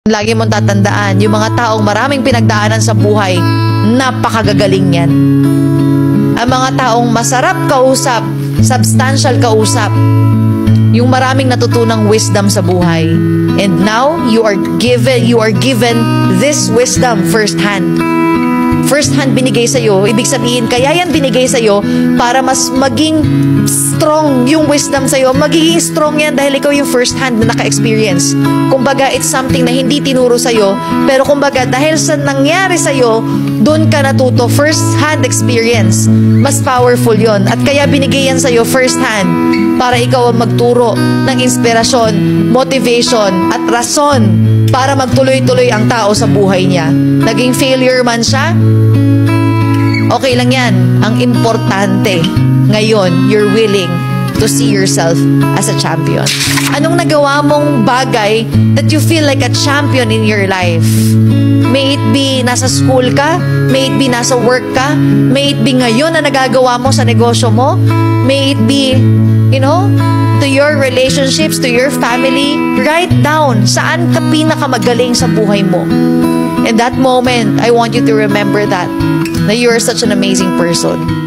Lagi mong tatandaan, yung mga taong maraming pinagdaanan sa buhay, napakagagaling yan. Ang mga taong masarap kausap, substantial kausap, yung maraming natutunang wisdom sa buhay. And now, you are given this wisdom firsthand. Firsthand binigay sa'yo, ibig sabihin, kaya yan binigay sa'yo para mas maging strong yung wisdom sa'yo. Magiging strong yan dahil ikaw yung firsthand na naka-experience. Kumbaga, it's something na hindi tinuro sa'yo, pero kumbaga, dahil sa nangyari sa'yo, doon ka natuto. Firsthand experience. Mas powerful yon. At kaya binigay yan sa'yo firsthand para ikaw ang magturo ng inspirasyon, motivation, at rason para magtuloy-tuloy ang tao sa buhay niya. Naging failure man siya, okay lang yan. Ang importante, ngayon, you're willing to see yourself as a champion. Anong nagawa mong bagay that you feel like a champion in your life? May it be nasa school ka, may it be nasa work ka, may it be ngayon na nagagawa mo sa negosyo mo, may it be, to your relationships, to your family. Write down saan ka pinakamagaling sa buhay mo. In that moment, I want you to remember that you are such an amazing person.